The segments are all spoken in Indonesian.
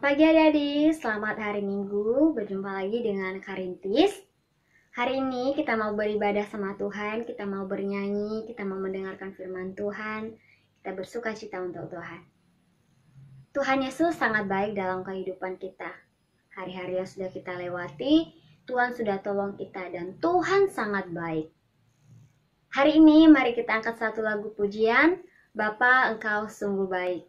Pagi adik-adik, selamat hari Minggu, berjumpa lagi dengan Karintis. Hari ini kita mau beribadah sama Tuhan, kita mau bernyanyi, kita mau mendengarkan firman Tuhan, kita bersuka cita untuk Tuhan. Tuhan Yesus sangat baik dalam kehidupan kita. Hari-hari yang sudah kita lewati, Tuhan sudah tolong kita dan Tuhan sangat baik. Hari ini mari kita angkat satu lagu pujian, Bapa Engkau sungguh baik.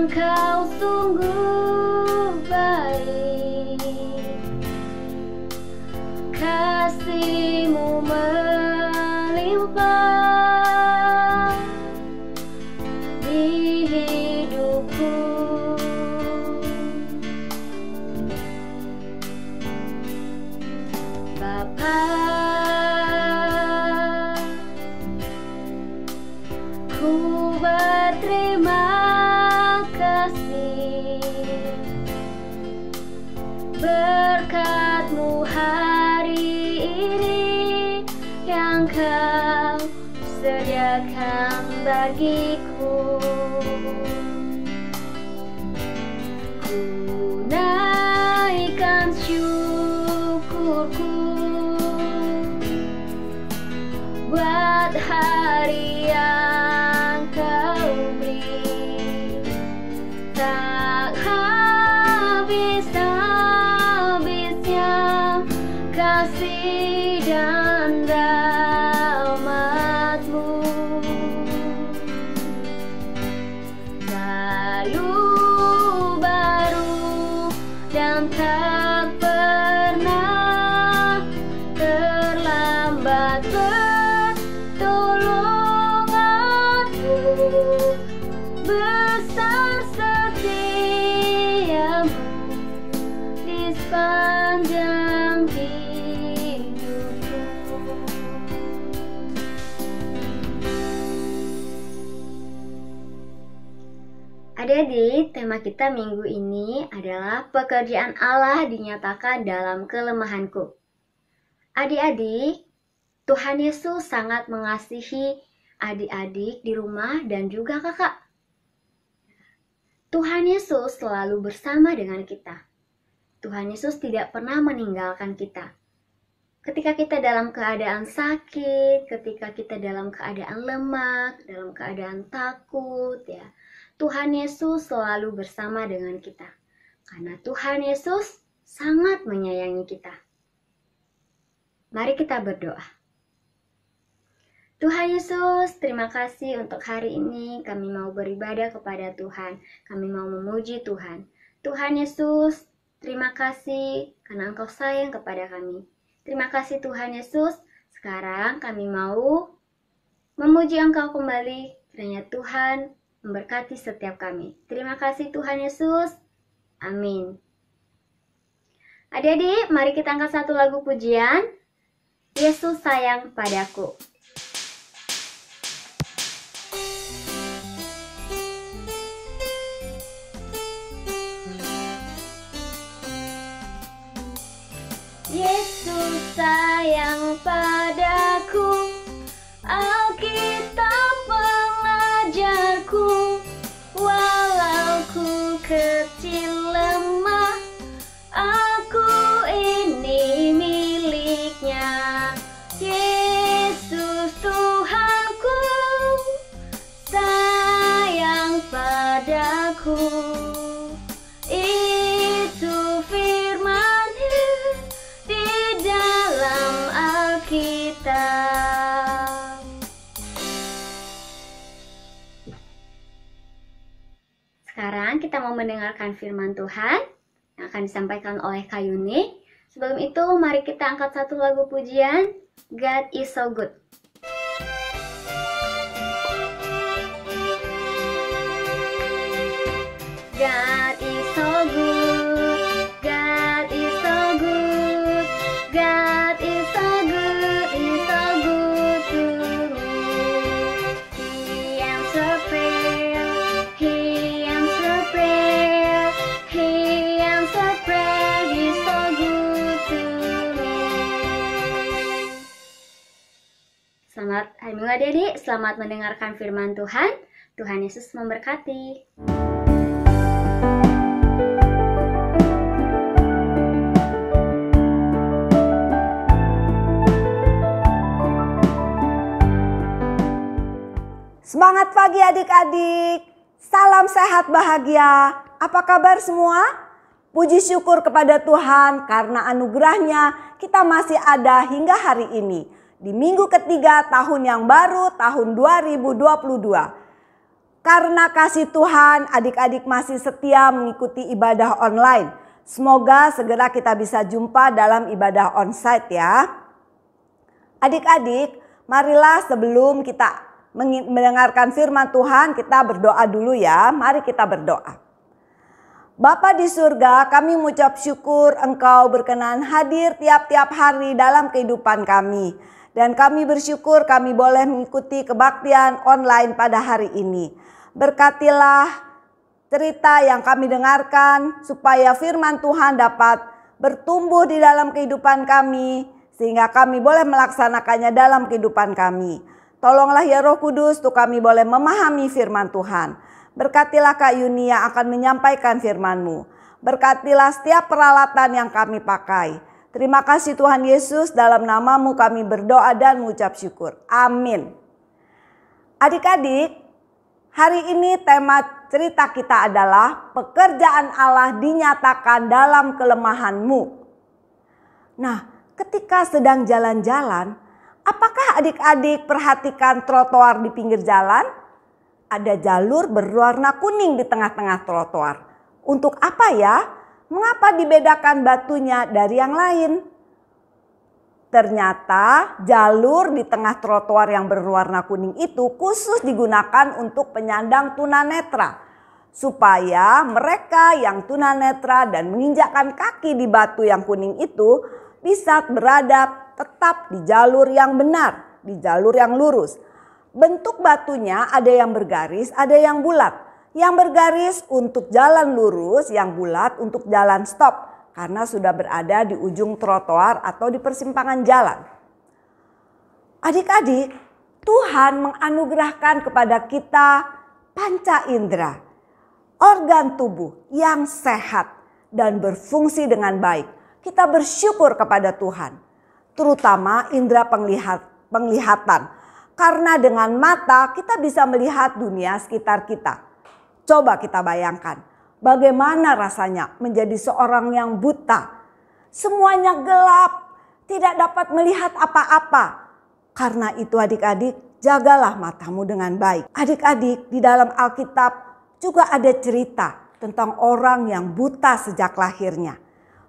Engkau sungguh baik, kasih-Mu melimpah di hidupku. Bapa, ku berterima berkat-Mu hari ini yang Kau sediakan bagiku. Ku naikkan syukurku buat hari yang Kau beri, tak habis-habisnya kasih dan rahmat-Mu, selalu baru dan tak pernah terlambat pertolongan-Mu, besar setia-Mu di sepanjang hidupku. Adik-adik, tema kita minggu ini adalah pekerjaan Allah dinyatakan dalam kelemahanku. Adik-adik, Tuhan Yesus sangat mengasihi adik-adik di rumah dan juga kakak. Tuhan Yesus selalu bersama dengan kita. Tuhan Yesus tidak pernah meninggalkan kita. Ketika kita dalam keadaan sakit, ketika kita dalam keadaan lemah, dalam keadaan takut, ya, Tuhan Yesus selalu bersama dengan kita. Karena Tuhan Yesus sangat menyayangi kita. Mari kita berdoa. Tuhan Yesus, terima kasih untuk hari ini kami mau beribadah kepada Tuhan. Kami mau memuji Tuhan. Tuhan Yesus, terima kasih karena Engkau sayang kepada kami. Terima kasih Tuhan Yesus. Sekarang kami mau memuji Engkau kembali. Kiranya Tuhan memberkati setiap kami. Terima kasih Tuhan Yesus. Amin. Adik-adik, mari kita angkat satu lagu pujian. Yesus sayang padaku. Yesus sayang padaku, Alkitab mengajarku, walau ku kecil lemah, aku ini miliknya. Yesus Tuhanku sayang padaku. Sekarang kita mau mendengarkan firman Tuhan yang akan disampaikan oleh Kak Yuni. Sebelum itu, mari kita angkat satu lagu pujian, God is so good. God is so good, God is so Hari Minggu adik-adik, selamat mendengarkan firman Tuhan. Tuhan Yesus memberkati. Semangat pagi adik-adik, salam sehat bahagia. Apa kabar semua? Puji syukur kepada Tuhan karena anugerahnya kita masih ada hingga hari ini. Di minggu ketiga tahun yang baru, tahun 2022. Karena kasih Tuhan, adik-adik masih setia mengikuti ibadah online. Semoga segera kita bisa jumpa dalam ibadah onsite ya. Adik-adik, marilah sebelum kita mendengarkan firman Tuhan, kita berdoa dulu ya. Mari kita berdoa. Bapa di surga, kami mengucap syukur Engkau berkenan hadir tiap-tiap hari dalam kehidupan kami. Dan kami bersyukur kami boleh mengikuti kebaktian online pada hari ini. Berkatilah cerita yang kami dengarkan supaya firman Tuhan dapat bertumbuh di dalam kehidupan kami. Sehingga kami boleh melaksanakannya dalam kehidupan kami. Tolonglah ya Roh Kudus untuk kami boleh memahami firman Tuhan. Berkatilah Kak Yuni yang akan menyampaikan firman-Mu. Berkatilah setiap peralatan yang kami pakai. Terima kasih Tuhan Yesus, dalam nama-Mu kami berdoa dan mengucap syukur. Amin. Adik-adik, hari ini tema cerita kita adalah pekerjaan Allah dinyatakan dalam kelemahan-Mu. Nah, ketika sedang jalan-jalan, apakah adik-adik perhatikan trotoar di pinggir jalan? Ada jalur berwarna kuning di tengah-tengah trotoar. Untuk apa ya? Mengapa dibedakan batunya dari yang lain? Ternyata jalur di tengah trotoar yang berwarna kuning itu khusus digunakan untuk penyandang tunanetra. Supaya mereka yang tunanetra dan menginjakkan kaki di batu yang kuning itu bisa berada tetap di jalur yang benar, di jalur yang lurus. Bentuk batunya ada yang bergaris, ada yang bulat. Yang bergaris untuk jalan lurus, yang bulat untuk jalan stop. Karena sudah berada di ujung trotoar atau di persimpangan jalan. Adik-adik, Tuhan menganugerahkan kepada kita panca indera. Organ tubuh yang sehat dan berfungsi dengan baik. Kita bersyukur kepada Tuhan. Terutama indera penglihatan. Karena dengan mata kita bisa melihat dunia sekitar kita. Coba kita bayangkan bagaimana rasanya menjadi seorang yang buta. Semuanya gelap, tidak dapat melihat apa-apa. Karena itu adik-adik, jagalah matamu dengan baik. Adik-adik, di dalam Alkitab juga ada cerita tentang orang yang buta sejak lahirnya.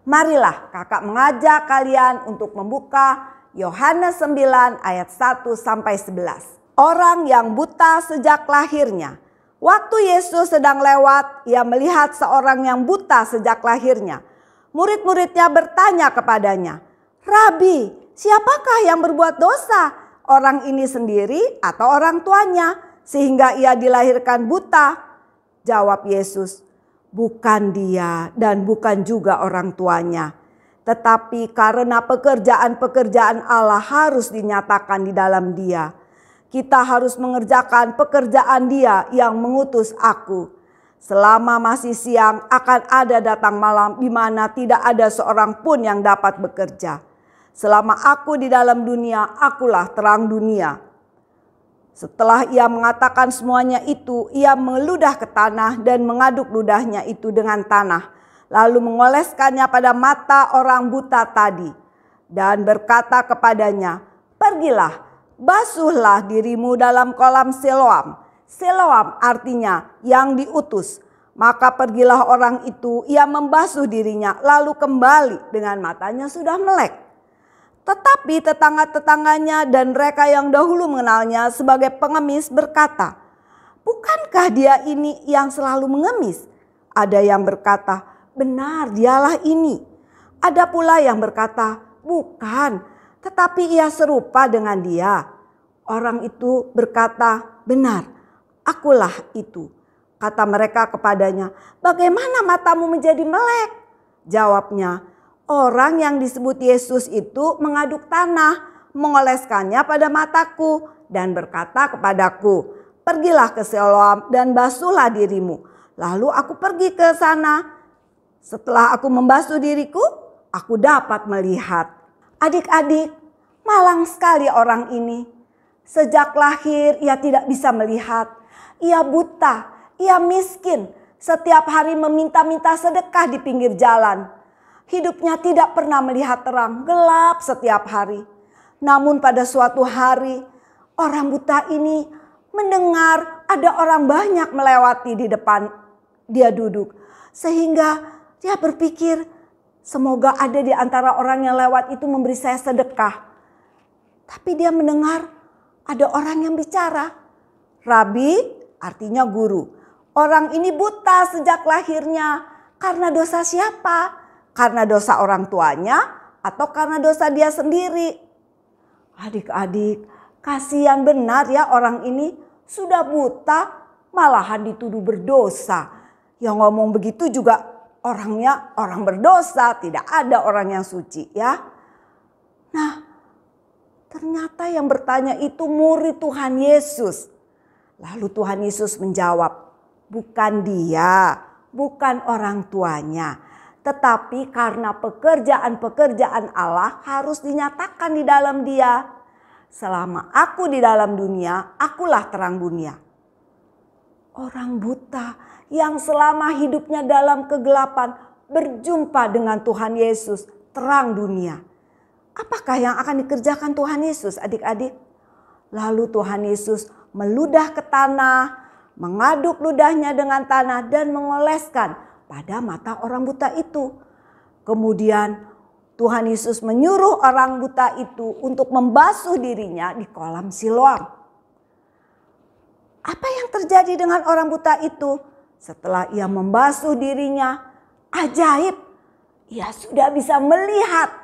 Marilah kakak mengajak kalian untuk membuka Yohanes 9 ayat 1-11. Orang yang buta sejak lahirnya. Waktu Yesus sedang lewat, ia melihat seorang yang buta sejak lahirnya. Murid-muridnya bertanya kepadanya, "Rabi, siapakah yang berbuat dosa? Orang ini sendiri atau orang tuanya sehingga ia dilahirkan buta?" Jawab Yesus, "Bukan dia dan bukan juga orang tuanya. Tetapi karena pekerjaan-pekerjaan Allah harus dinyatakan di dalam dia. Kita harus mengerjakan pekerjaan dia yang mengutus aku. Selama masih siang akan ada datang malam di mana tidak ada seorang pun yang dapat bekerja. Selama aku di dalam dunia, akulah terang dunia." Setelah ia mengatakan semuanya itu, ia meludah ke tanah dan mengaduk ludahnya itu dengan tanah. Lalu mengoleskannya pada mata orang buta tadi. Dan berkata kepadanya, "Pergilah, basuhlah dirimu dalam kolam Siloam." Siloam artinya yang diutus. Maka pergilah orang itu, ia membasuh dirinya, lalu kembali dengan matanya sudah melek. Tetapi tetangga-tetangganya dan mereka yang dahulu mengenalnya sebagai pengemis berkata, "Bukankah dia ini yang selalu mengemis?" Ada yang berkata, "Benar, dialah ini." Ada pula yang berkata, "Bukan, tetapi ia serupa dengan dia." Orang itu berkata, "Benar, akulah itu." Kata mereka kepadanya, "Bagaimana matamu menjadi melek?" Jawabnya, "Orang yang disebut Yesus itu mengaduk tanah, mengoleskannya pada mataku, dan berkata kepadaku, pergilah ke Siloam dan basuhlah dirimu. Lalu aku pergi ke sana. Setelah aku membasuh diriku, aku dapat melihat. Adik-adik, malang sekali orang ini. Sejak lahir ia tidak bisa melihat. Ia buta, ia miskin. Setiap hari meminta-minta sedekah di pinggir jalan. Hidupnya tidak pernah melihat terang, gelap setiap hari. Namun pada suatu hari, orang buta ini mendengar ada orang banyak melewati di depan dia duduk. Sehingga dia berpikir, semoga ada di antara orang yang lewat itu memberi saya sedekah. Tapi dia mendengar ada orang yang bicara. Rabi artinya guru. Orang ini buta sejak lahirnya. Karena dosa siapa? Karena dosa orang tuanya atau karena dosa dia sendiri? Adik-adik, kasihan benar ya orang ini. Sudah buta malahan dituduh berdosa. Yang ngomong begitu juga orangnya orang berdosa. Tidak ada orang yang suci ya. Nah, ternyata yang bertanya itu murid Tuhan Yesus. Lalu Tuhan Yesus menjawab, bukan dia, bukan orang tuanya. Tetapi karena pekerjaan-pekerjaan Allah harus dinyatakan di dalam dia. Selama aku di dalam dunia, akulah terang dunia. Orang buta yang selama hidupnya dalam kegelapan berjumpa dengan Tuhan Yesus, terang dunia. Apakah yang akan dikerjakan Tuhan Yesus, adik-adik? Lalu Tuhan Yesus meludah ke tanah, mengaduk ludahnya dengan tanah dan mengoleskan pada mata orang buta itu. Kemudian Tuhan Yesus menyuruh orang buta itu untuk membasuh dirinya di kolam Siloam. Apa yang terjadi dengan orang buta itu? Setelah ia membasuh dirinya, ajaib, ia sudah bisa melihat.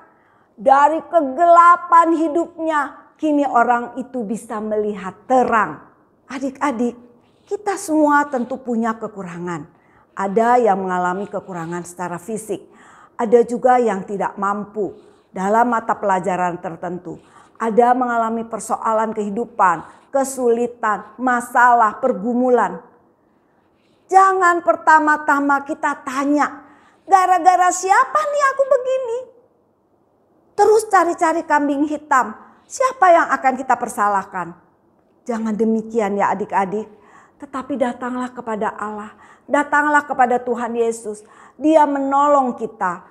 Dari kegelapan hidupnya, kini orang itu bisa melihat terang. Adik-adik, kita semua tentu punya kekurangan. Ada yang mengalami kekurangan secara fisik. Ada juga yang tidak mampu dalam mata pelajaran tertentu. Ada mengalami persoalan kehidupan, kesulitan, masalah, pergumulan. Jangan pertama-tama kita tanya, gara-gara siapa nih aku begini? Terus cari-cari kambing hitam. Siapa yang akan kita persalahkan? Jangan demikian ya adik-adik. Tetapi datanglah kepada Allah. Datanglah kepada Tuhan Yesus. Dia menolong kita.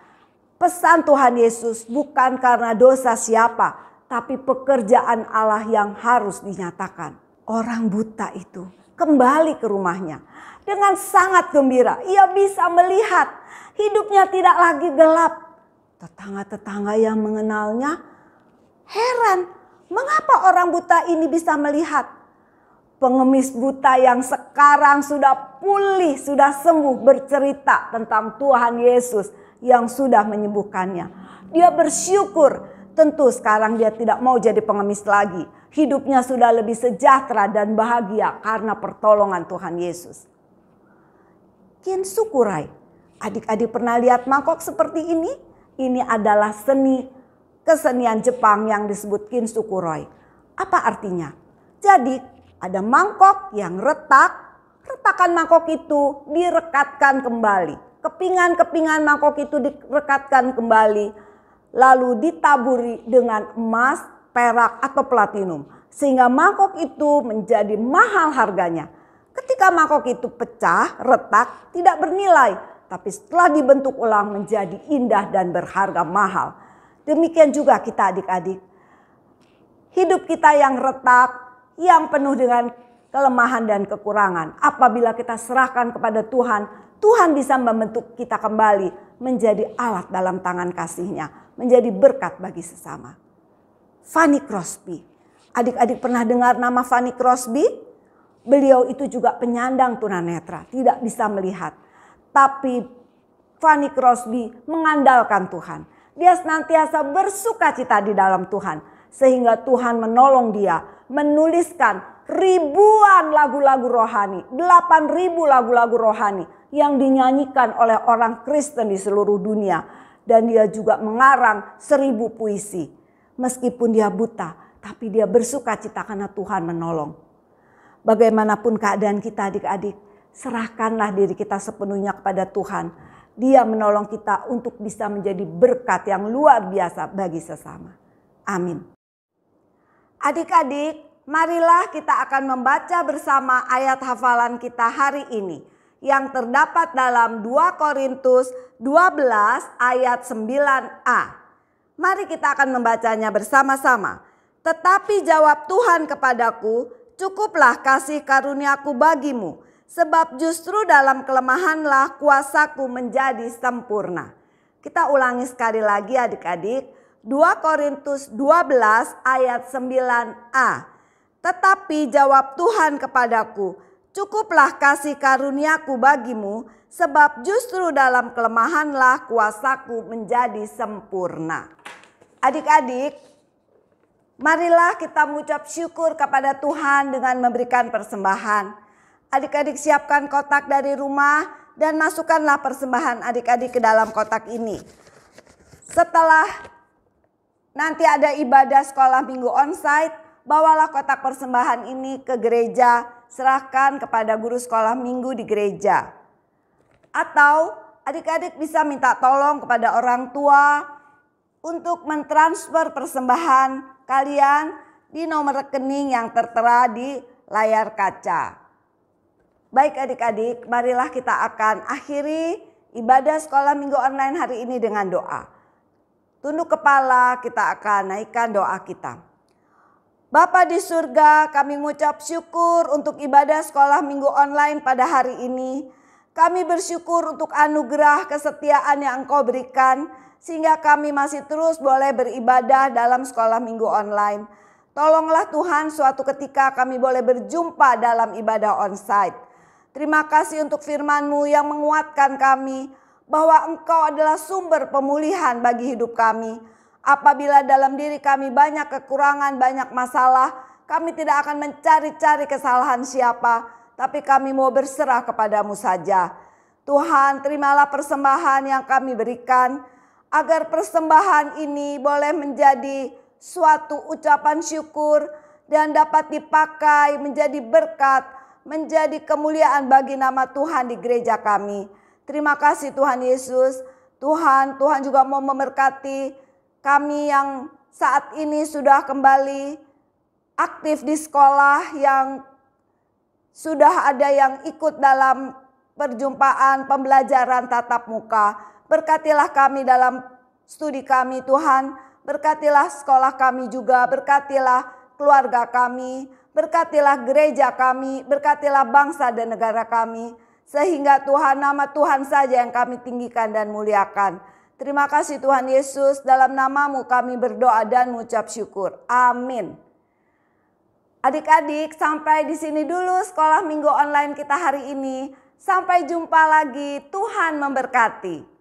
Pesan Tuhan Yesus bukan karena dosa siapa. Tapi pekerjaan Allah yang harus dinyatakan. Orang buta itu kembali ke rumahnya. Dengan sangat gembira. Ia bisa melihat. Hidupnya tidak lagi gelap. Tetangga-tetangga yang mengenalnya heran, mengapa orang buta ini bisa melihat? Pengemis buta yang sekarang sudah pulih, sudah sembuh bercerita tentang Tuhan Yesus yang sudah menyembuhkannya. Dia bersyukur, tentu sekarang dia tidak mau jadi pengemis lagi. Hidupnya sudah lebih sejahtera dan bahagia karena pertolongan Tuhan Yesus. Kintsukuroi, adik-adik pernah lihat mangkok seperti ini? Ini adalah kesenian Jepang yang disebut kintsukuroi. Apa artinya? Jadi ada mangkok yang retak. Retakan mangkok itu direkatkan kembali. Kepingan-kepingan mangkok itu direkatkan kembali. Lalu ditaburi dengan emas, perak atau platinum. Sehingga mangkok itu menjadi mahal harganya. Ketika mangkok itu pecah, retak, tidak bernilai. Tapi setelah dibentuk ulang menjadi indah dan berharga mahal. Demikian juga kita adik-adik. Hidup kita yang retak, yang penuh dengan kelemahan dan kekurangan. Apabila kita serahkan kepada Tuhan, Tuhan bisa membentuk kita kembali menjadi alat dalam tangan kasih-Nya. Menjadi berkat bagi sesama. Fanny Crosby. Adik-adik pernah dengar nama Fanny Crosby? Beliau itu juga penyandang tunanetra, tidak bisa melihat. Tapi Fanny Crosby mengandalkan Tuhan. Dia senantiasa bersuka cita di dalam Tuhan. Sehingga Tuhan menolong dia menuliskan ribuan lagu-lagu rohani. 8.000 lagu-lagu rohani yang dinyanyikan oleh orang Kristen di seluruh dunia. Dan dia juga mengarang 1.000 puisi. Meskipun dia buta, tapi dia bersuka cita karena Tuhan menolong. Bagaimanapun keadaan kita adik-adik, serahkanlah diri kita sepenuhnya kepada Tuhan. Dia menolong kita untuk bisa menjadi berkat yang luar biasa bagi sesama. Amin. Adik-adik, marilah kita akan membaca bersama ayat hafalan kita hari ini yang terdapat dalam 2 Korintus 12 ayat 9a. Mari kita akan membacanya bersama-sama. Tetapi jawab Tuhan kepadaku, cukuplah kasih karuniaku bagimu, sebab justru dalam kelemahanlah kuasaku menjadi sempurna. Kita ulangi sekali lagi adik-adik, 2 Korintus 12 ayat 9a. Tetapi jawab Tuhan kepadaku, cukuplah kasih karuniaku bagimu, sebab justru dalam kelemahanlah kuasaku menjadi sempurna. Adik-adik, marilah kita mengucap syukur kepada Tuhan dengan memberikan persembahan. Adik-adik siapkan kotak dari rumah dan masukkanlah persembahan adik-adik ke dalam kotak ini. Setelah nanti ada ibadah sekolah minggu onsite, bawalah kotak persembahan ini ke gereja, serahkan kepada guru sekolah minggu di gereja. Atau adik-adik bisa minta tolong kepada orang tua untuk mentransfer persembahan kalian di nomor rekening yang tertera di layar kaca. Baik adik-adik, marilah kita akan akhiri ibadah sekolah minggu online hari ini dengan doa. Tunduk kepala, kita akan naikkan doa kita. Bapa di surga, kami mengucap syukur untuk ibadah sekolah minggu online pada hari ini. Kami bersyukur untuk anugerah kesetiaan yang Engkau berikan, sehingga kami masih terus boleh beribadah dalam sekolah minggu online. Tolonglah Tuhan, suatu ketika kami boleh berjumpa dalam ibadah onsite. Terima kasih untuk firman-Mu yang menguatkan kami bahwa Engkau adalah sumber pemulihan bagi hidup kami. Apabila dalam diri kami banyak kekurangan, banyak masalah, kami tidak akan mencari-cari kesalahan siapa, tapi kami mau berserah kepadamu saja. Tuhan, terimalah persembahan yang kami berikan, agar persembahan ini boleh menjadi suatu ucapan syukur dan dapat dipakai menjadi berkat, menjadi kemuliaan bagi nama Tuhan di gereja kami. Terima kasih Tuhan Yesus. Tuhan juga mau memberkati kami yang saat ini sudah kembali aktif di sekolah, yang sudah ada yang ikut dalam perjumpaan pembelajaran tatap muka. Berkatilah kami dalam studi kami Tuhan, berkatilah sekolah kami juga, berkatilah keluarga kami, berkatilah gereja kami, berkatilah bangsa dan negara kami. Sehingga Tuhan, nama Tuhan saja yang kami tinggikan dan muliakan. Terima kasih Tuhan Yesus, dalam nama-Mu kami berdoa dan mengucap syukur. Amin. Adik-adik, sampai di sini dulu sekolah minggu online kita hari ini. Sampai jumpa lagi, Tuhan memberkati.